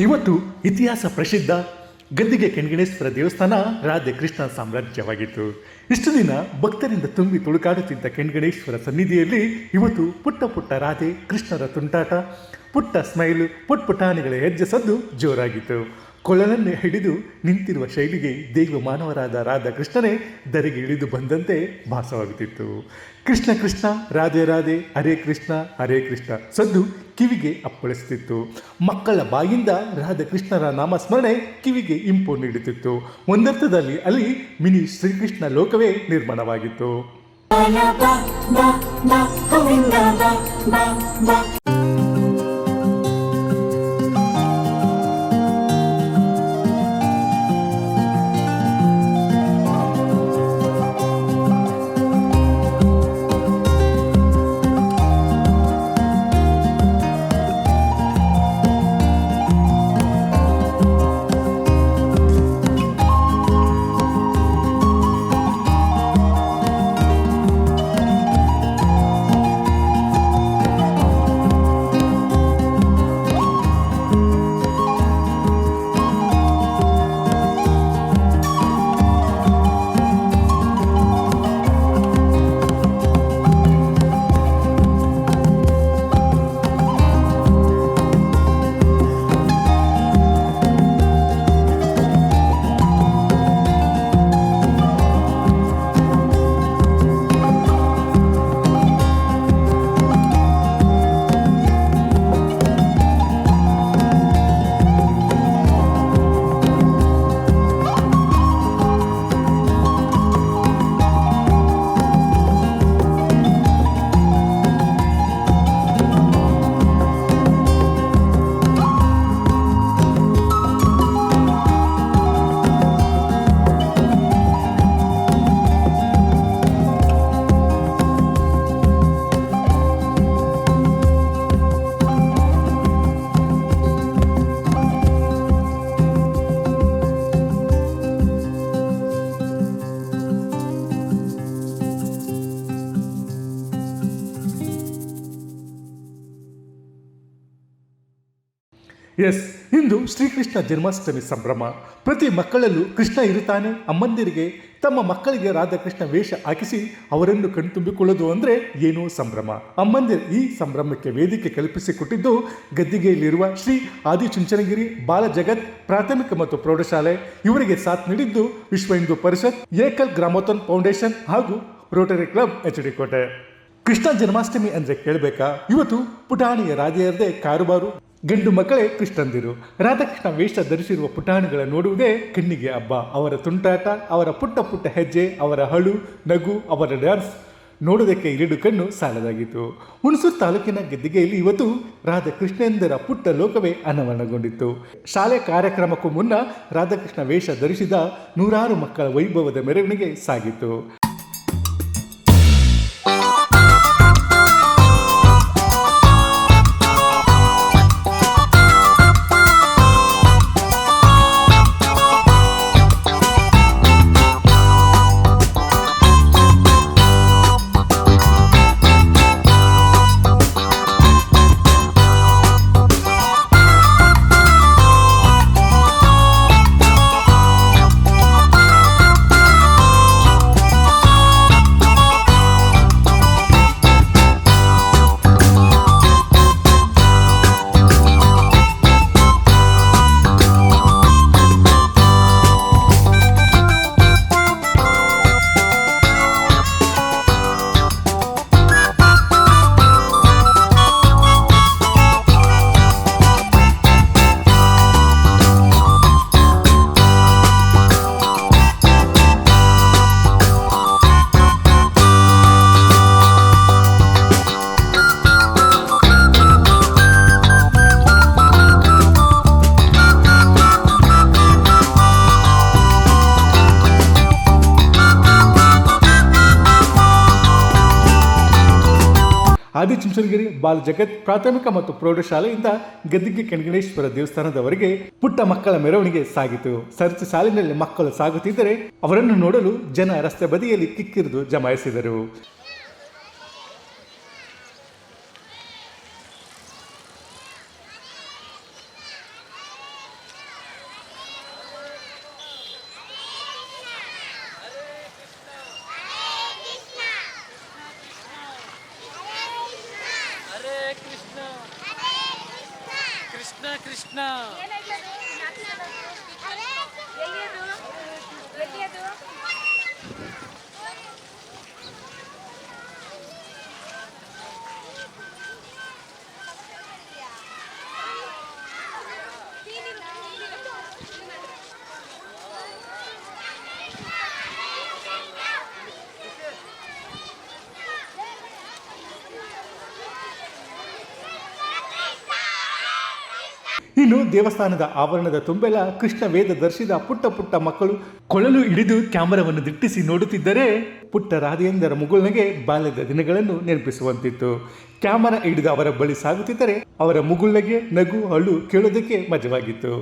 ಇವತ್ತು ಇತಿಹಾಸ ಪ್ರಸಿದ್ಧ ಗದ್ದಿಗೆ ಕೆಣಗಣೇಶ್ವರ ದೇವಸ್ಥಾನ ರಾಧೆ ಕೃಷ್ಣ ಸಾಮ್ರಾಜ್ಯವಾಗಿತ್ತು. ಇಷ್ಟು ದಿನ ಭಕ್ತರಿಂದ ತುಂಬಿ ತುಳುಕಾಡುತ್ತಿದ್ದ ಕೆಣಗಣೇಶ್ವರ ಸನ್ನಿಧಿಯಲ್ಲಿ ಇವತ್ತು ಪುಟ್ಟ ಪುಟ್ಟ ರಾಧೆ ಕೃಷ್ಣರ ತುಂಟಾಟ, ಪುಟ್ಟ ಸ್ಮೈಲು, ಪುಟ್ಪುಟಾಣಿಗಳ ಹೆಜ್ಜೆ ಸದ್ದು ಜೋರಾಗಿತ್ತು. ಕೊಳಲನ್ನೇ ಹಿಡಿದು ನಿಂತಿರುವ ಶೈಲಿಗೆ ದೈವ ಮಾನವರಾದ ರಾಧಾ ಕೃಷ್ಣನೇ ಧರೆಗೆ ಇಳಿದು ಬಂದಂತೆ ಭಾಸವಾಗುತ್ತಿತ್ತು. ಕೃಷ್ಣ ಕೃಷ್ಣ ರಾಧೆ ರಾಧೆ ಹರೇ ಕೃಷ್ಣ ಸದ್ದು ಕಿವಿಗೆ ಅಪ್ಪಳಿಸುತ್ತಿತ್ತು. ಮಕ್ಕಳ ಬಾಯಿಂದ ರಾಧಾಕೃಷ್ಣರ ನಾಮಸ್ಮರಣೆ ಕಿವಿಗೆ ಇಂಪು ನೀಡುತ್ತಿತ್ತು. ಒಂದರ್ಥದಲ್ಲಿ ಅಲ್ಲಿ ಮಿನಿ ಶ್ರೀಕೃಷ್ಣ ಲೋಕವೇ ನಿರ್ಮಾಣವಾಗಿತ್ತು. ಇಂದು ಶ್ರೀಕೃಷ್ಣ ಜನ್ಮಾಷ್ಟಮಿ ಸಂಭ್ರಮ. ಪ್ರತಿ ಮಕ್ಕಳಲ್ಲೂ ಕೃಷ್ಣ ಇರುತ್ತಾನೆ. ಅಮ್ಮಂದಿರಿಗೆ ತಮ್ಮ ಮಕ್ಕಳಿಗೆ ರಾಧಾಕೃಷ್ಣ ವೇಷ ಹಾಕಿಸಿ ಅವರನ್ನು ಕಣ್ತುಂಬಿಕೊಳ್ಳೋದು ಅಂದರೆ ಏನೋ ಸಂಭ್ರಮ. ಅಮ್ಮಂದಿರು ಈ ಸಂಭ್ರಮಕ್ಕೆ ವೇದಿಕೆ ಕಲ್ಪಿಸಿಕೊಟ್ಟಿದ್ದು ಗದ್ದಿಗೆಯಲ್ಲಿರುವ ಶ್ರೀ ಆದಿಚುಂಚನಗಿರಿ ಬಾಲ ಜಗತ್ ಪ್ರಾಥಮಿಕ ಮತ್ತು ಪ್ರೌಢಶಾಲೆ. ಇವರಿಗೆ ಸಾಥ್ ನೀಡಿದ್ದು ವಿಶ್ವ ಹಿಂದೂ ಪರಿಷತ್, ಏಕಲ್ ಗ್ರಾಮೋಥನ್ ಫೌಂಡೇಶನ್ ಹಾಗೂ ರೋಟರಿ ಕ್ಲಬ್ HD ಕೋಟೆ. ಕೃಷ್ಣ ಜನ್ಮಾಷ್ಟಮಿ ಅಂದರೆ ಕೇಳಬೇಕಾ? ಇವತ್ತು ಪುಟಾಣಿಯ ರಾಧೆಯರದೇ ಕಾರುಬಾರು. ಗಂಡು ಮಕ್ಕಳೇ ಕೃಷ್ಣಂದಿರು. ರಾಧಾಕೃಷ್ಣ ವೇಷ ಧರಿಸಿರುವ ಪುಟಾಣಿಗಳ ನೋಡುವುದೇ ಕಣ್ಣಿಗೆ ಹಬ್ಬ. ಅವರ ತುಂಟಾಟ, ಅವರ ಪುಟ್ಟ ಪುಟ್ಟ ಹೆಜ್ಜೆ, ಅವರ ಅಳು ನಗು, ಅವರ ಡ್ಯಾನ್ಸ್ ನೋಡೋದಕ್ಕೆ 2 ಕಣ್ಣು ಸಾಲದಾಗಿತ್ತು. ಹುಣಸೂರು ತಾಲೂಕಿನ ಗದ್ದಿಗೆಯಲ್ಲಿ ಇವತ್ತು ರಾಧಾಕೃಷ್ಣೇಂದರ ಪುಟ್ಟ ಲೋಕವೇ ಅನಾವರಣಗೊಂಡಿತ್ತು. ಶಾಲೆ ಕಾರ್ಯಕ್ರಮಕ್ಕೂ ಮುನ್ನ ರಾಧಾಕೃಷ್ಣ ವೇಷ ಧರಿಸಿದ 100 ಮಕ್ಕಳ ವೈಭವದ ಮೆರವಣಿಗೆ ಸಾಗಿತ್ತು. ಆದಿಚುಂಚನಗಿರಿ ಬಾಲ ಜಗತ್ ಪ್ರಾಥಮಿಕ ಮತ್ತು ಪ್ರೌಢಶಾಲೆಯಿಂದ ಗದ್ದಿಗೆ ಕೆಣಗಣೇಶ್ವರ ದೇವಸ್ಥಾನದವರೆಗೆ ಪುಟ್ಟ ಮಕ್ಕಳ ಮೆರವಣಿಗೆ ಸಾಗಿತು. ಸರತಿ ಸಾಲಿನಲ್ಲಿ ಮಕ್ಕಳು ಸಾಗುತ್ತಿದ್ದರೆ ಅವರನ್ನು ನೋಡಲು ಜನ ರಸ್ತೆ ಬದಿಯಲ್ಲಿ ಕಿಕ್ಕಿರಿದು ಜಮಾಯಿಸಿದರು. ಕೃಷ್ಣ ಕೃಷ್ಣ. ಇನ್ನು ದೇವಸ್ಥಾನದ ಆವರಣದ ತುಂಬೆಲ್ಲ ಕೃಷ್ಣ ವೇದ ದರ್ಶಿದ ಪುಟ್ಟ ಪುಟ್ಟ ಮಕ್ಕಳು ಕೊಳಲು ಹಿಡಿದು ಕ್ಯಾಮರಾವನ್ನು ದಿಟ್ಟಿಸಿ ನೋಡುತ್ತಿದ್ದರೆ ಪುಟ್ಟ ರಾಧೆಯಂದರ ಮುಗುಳ್ನಗೆ ಬಾಲ್ಯದ ದಿನಗಳನ್ನು ನೆನಪಿಸುವಂತಿತ್ತು. ಕ್ಯಾಮರಾ ಹಿಡಿದು ಅವರ ಬಳಿ ಸಾಗುತ್ತಿದ್ದರೆ ಅವರ ಮುಗುಳ್ನಗೆ ನಗು ಅಳು ಕೇಳೋದಕ್ಕೆ ಮಜವಾಗಿತ್ತು.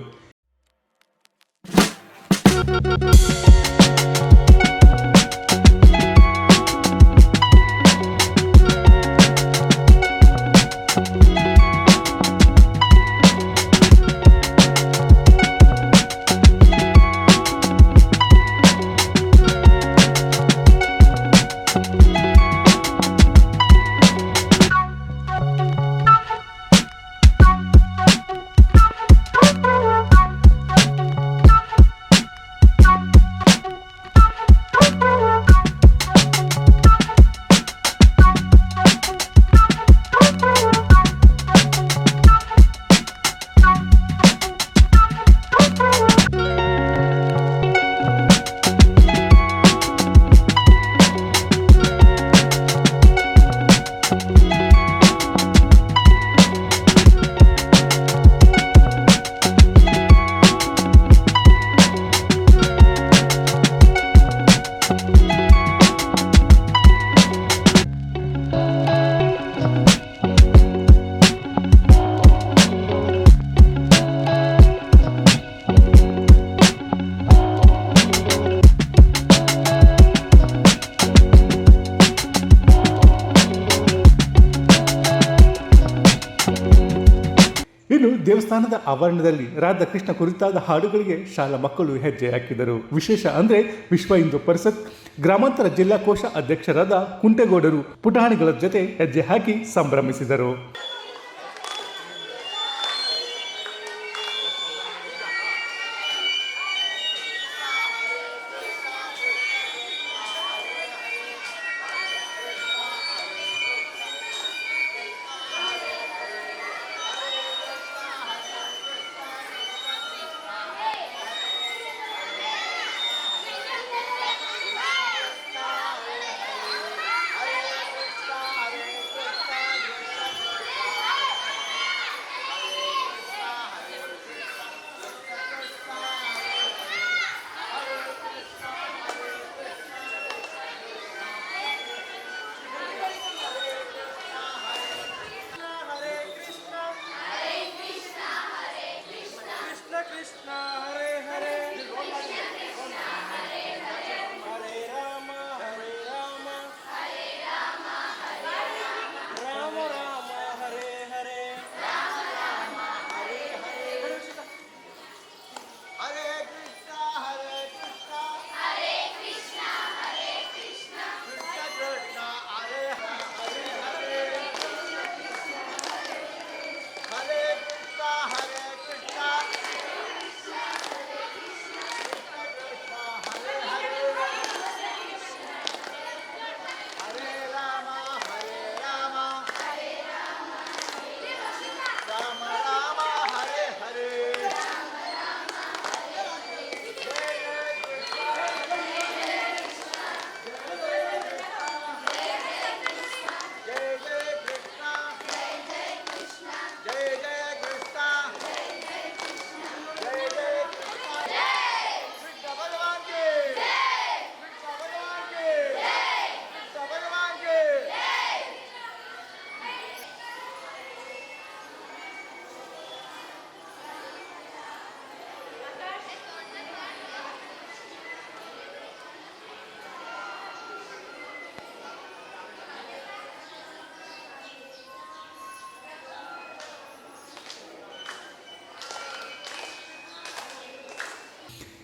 ಇನ್ನು ದೇವಸ್ಥಾನದ ಆವರಣದಲ್ಲಿ ರಾಧಾಕೃಷ್ಣ ಕುರಿತಾದ ಹಾಡುಗಳಿಗೆ ಶಾಲಾ ಮಕ್ಕಳು ಹೆಜ್ಜೆ ಹಾಕಿದರು. ವಿಶೇಷ ಅಂದ್ರೆ ವಿಶ್ವ ಹಿಂದೂ ಪರಿಷತ್ ಗ್ರಾಮಾಂತರ ಜಿಲ್ಲಾ ಕೋಶ ಅಧ್ಯಕ್ಷರಾದ ಕುಂಟೇಗೌಡರು ಪುಟಾಣಿಗಳ ಜೊತೆ ಹೆಜ್ಜೆ ಹಾಕಿ ಸಂಭ್ರಮಿಸಿದರು.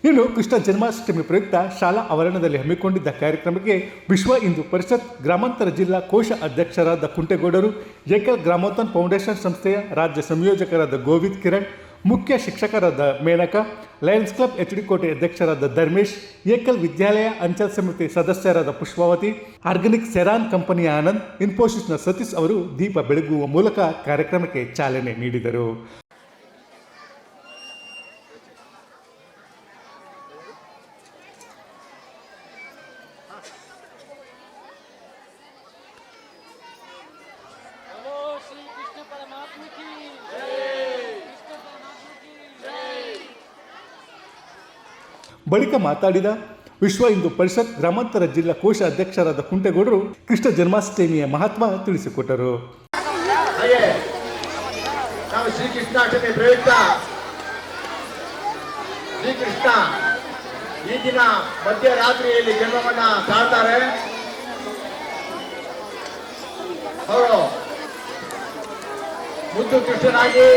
ಇನ್ನು ಕೃಷ್ಣ ಜನ್ಮಾಷ್ಟಮಿ ಪ್ರಯುಕ್ತ ಶಾಲಾ ಆವರಣದಲ್ಲಿ ಹಮ್ಮಿಕೊಂಡಿದ್ದ ಕಾರ್ಯಕ್ರಮಕ್ಕೆ ವಿಶ್ವ ಹಿಂದೂ ಪರಿಷತ್ ಗ್ರಾಮಾಂತರ ಜಿಲ್ಲಾ ಕೋಶ ಅಧ್ಯಕ್ಷರಾದ ಕುಂಟೇಗೌಡರು, ಏಕಲ್ ಗ್ರಾಮೋತ್ಥಾನ್ ಫೌಂಡೇಶನ್ ಸಂಸ್ಥೆಯ ರಾಜ್ಯ ಸಂಯೋಜಕರಾದ ಗೋವಿಂದ್ ಕಿರಣ್, ಮುಖ್ಯ ಶಿಕ್ಷಕರಾದ Maneka, Lions club H D ಕೋಟೆ ಅಧ್ಯಕ್ಷರಾದ ಧರ್ಮೇಶ್, ಏಕಲ್ ವಿದ್ಯಾಲಯ ಅಂಚಲ್ ಸಮಿತಿ ಸದಸ್ಯರಾದ ಪುಷ್ಪಾವತಿ, ಆರ್ಗಾನಿಕ್ ಸೆರಾನ್ ಕಂಪನಿಯ ಆನಂದ್, ಇನ್ಫೋಸಿಸ್ನ ಸತೀಶ್ ಅವರು ದೀಪ ಬೆಳಗುವ ಮೂಲಕ ಕಾರ್ಯಕ್ರಮಕ್ಕೆ ಚಾಲನೆ ನೀಡಿದರು. ಬಳಿಕ ಮಾತಾಡಿದ ವಿಶ್ವ ಹಿಂದೂ ಪರಿಷತ್ ಗ್ರಾಮಾಂತರ ಜಿಲ್ಲಾ ಕೋಶ ಅಧ್ಯಕ್ಷರಾದ ಕುಂಟೇಗೌಡರು ಕೃಷ್ಣ ಜನ್ಮಾಷ್ಟಮಿಯ ಮಹತ್ವ ತಿಳಿಸಿಕೊಟ್ಟರು. ನಾವು ಶ್ರೀಕೃಷ್ಣಾಷ್ಟಮಿ ಪ್ರಯುಕ್ತ ಶ್ರೀಕೃಷ್ಣ ಈ ದಿನ ಮಧ್ಯರಾತ್ರಿಯಲ್ಲಿ ಜನ್ಮವನ್ನ ತಾಳ್ತಾರೆ. ಅವರು ಮುದ್ದು ಕೃಷ್ಣನಾಗಿ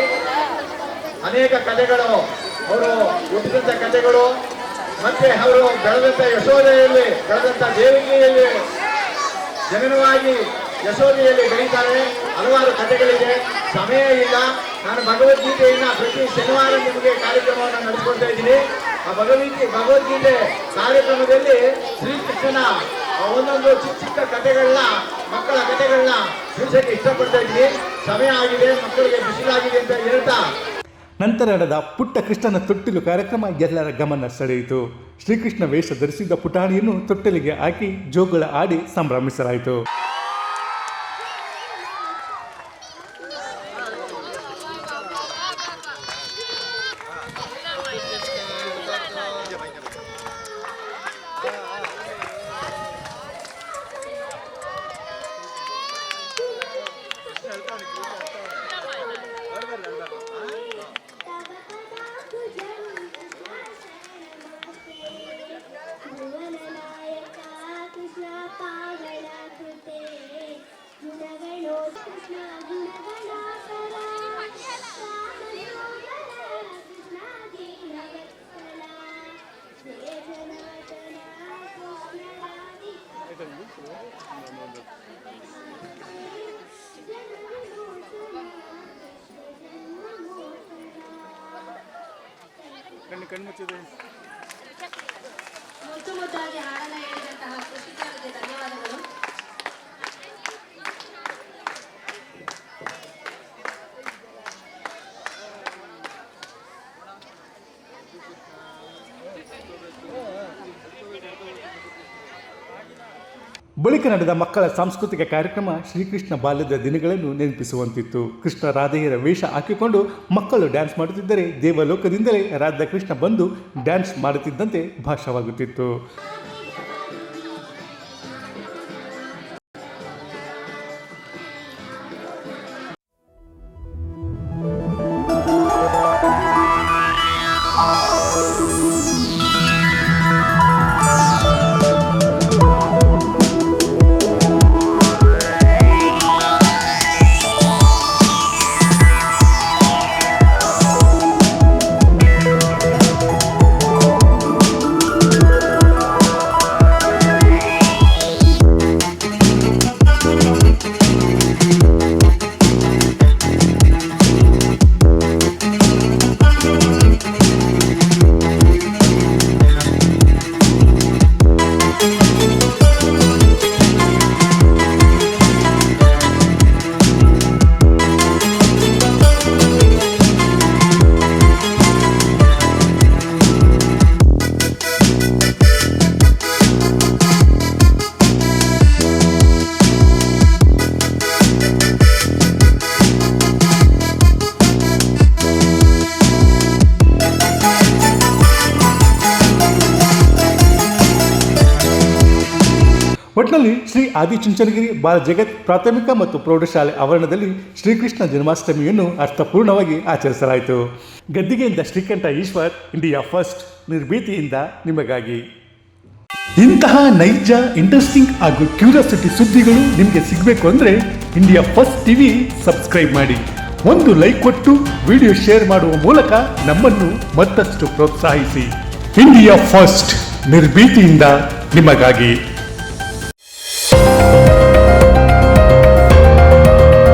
ಅನೇಕ ಕಥೆಗಳು, ಅವರು ಹುಟ್ಟಿದಂಥ ಕಥೆಗಳು, ಮತ್ತೆ ಅವರು ಬೆಳೆದಂಥ ಯಶೋದೆಯಲ್ಲಿ ಬೆಳೆದಂಥ ದೇವಿಗೆಯಲ್ಲಿ ಜನನವಾಗಿ ಯಶೋದೆಯಲ್ಲಿ ಬೆಳೀತಾರೆ. ಹಲವಾರು ಕಥೆಗಳಿದೆ, ಸಮಯ ಇಲ್ಲ. ನಾನು ಭಗವದ್ಗೀತೆಯನ್ನ ಪ್ರತಿ ಶನಿವಾರ ನಿಮಗೆ ಕಾರ್ಯಕ್ರಮವನ್ನು ನಡೆಸಿಕೊಡ್ತಾ ಇದ್ದೀನಿ. ಆ ಭಗವದ್ಗೀತೆ ಕಾರ್ಯಕ್ರಮದಲ್ಲಿ ಶ್ರೀಕೃಷ್ಣನ ಒಂದೊಂದು ಚಿಕ್ಕ ಚಿಕ್ಕ ಕಥೆಗಳನ್ನ, ಮಕ್ಕಳ ಕಥೆಗಳನ್ನ ತಿಳಿಸಕ್ಕೆ ಇಷ್ಟಪಡ್ತಾ ಇದ್ದೀನಿ. ಸಮಯ ಆಗಿದೆ, ಮಕ್ಕಳಿಗೆ ಬಿಸಿಲಾಗಿದೆ ಅಂತ ಹೇಳ್ತಾ ನಂತರ ನಡೆದ ಪುಟ್ಟ ಕೃಷ್ಣನ ತೊಟ್ಟಿಲು ಕಾರ್ಯಕ್ರಮ ಎಲ್ಲರ ಗಮನ ಸೆಳೆಯಿತು. ಶ್ರೀಕೃಷ್ಣ ವೇಷ ಧರಿಸಿದ್ದ ಪುಟಾಣಿಯನ್ನು ತೊಟ್ಟಿಲಿಗೆ ಹಾಕಿ ಜೋಗಳ ಆಡಿ ಸಂಭ್ರಮಿಸಲಾಯಿತು. ಮುದ್ದಾಗಿ ಹಾಡನ್ನ ಹೇಳಿದಂತಹ ಕೃಷಿಕರಿಗೆ ಧನ್ಯವಾದಗಳು. ಬಳಿಕ ನಡೆದ ಮಕ್ಕಳ ಸಾಂಸ್ಕೃತಿಕ ಕಾರ್ಯಕ್ರಮ ಶ್ರೀಕೃಷ್ಣ ಬಾಲ್ಯದ ದಿನಗಳನ್ನು ನೆನಪಿಸುವಂತಿತ್ತು. ಕೃಷ್ಣ ರಾಧೆಯರ ವೇಷ ಹಾಕಿಕೊಂಡು ಮಕ್ಕಳು ಡ್ಯಾನ್ಸ್ ಮಾಡುತ್ತಿದ್ದರೆ ದೇವಲೋಕದಿಂದಲೇ ರಾಧಾಕೃಷ್ಣ ಬಂದು ಡ್ಯಾನ್ಸ್ ಮಾಡುತ್ತಿದ್ದಂತೆ ಭಾಸವಾಗುತ್ತಿತ್ತು. ಒಟ್ಟಿನಲ್ಲಿ ಶ್ರೀ ಆದಿಚುಂಚನಗಿರಿ ಬಾಲ ಜಗತ್ ಪ್ರಾಥಮಿಕ ಮತ್ತು ಪ್ರೌಢಶಾಲೆ ಆವರಣದಲ್ಲಿ ಶ್ರೀಕೃಷ್ಣ ಜನ್ಮಾಷ್ಟಮಿಯನ್ನು ಅರ್ಥಪೂರ್ಣವಾಗಿ ಆಚರಿಸಲಾಯಿತು. ಗದ್ದಿಗೆಯಿಂದ ಶ್ರೀಕಂಠ ಈಶ್ವರ್, ಇಂಡಿಯಾ ಫಸ್ಟ್, ನಿರ್ಭೀತಿಯಿಂದ ನಿಮಗಾಗಿ. ಇಂತಹ ನೈಜ, ಇಂಟ್ರೆಸ್ಟಿಂಗ್ ಹಾಗೂ ಕ್ಯೂರಿಯಾಸಿಟಿ ಸುದ್ದಿಗಳು ನಿಮಗೆ ಸಿಗಬೇಕು ಅಂದರೆ ಇಂಡಿಯಾ ಫಸ್ಟ್ ಟಿವಿ ಸಬ್ಸ್ಕ್ರೈಬ್ ಮಾಡಿ. ಒಂದು ಲೈಕ್ ಕೊಟ್ಟು ವಿಡಿಯೋ ಶೇರ್ ಮಾಡುವ ಮೂಲಕ ನಮ್ಮನ್ನು ಮತ್ತಷ್ಟು ಪ್ರೋತ್ಸಾಹಿಸಿ. ಇಂಡಿಯಾ ಫಸ್ಟ್ ನಿರ್ಭೀತಿಯಿಂದ ನಿಮಗಾಗಿ.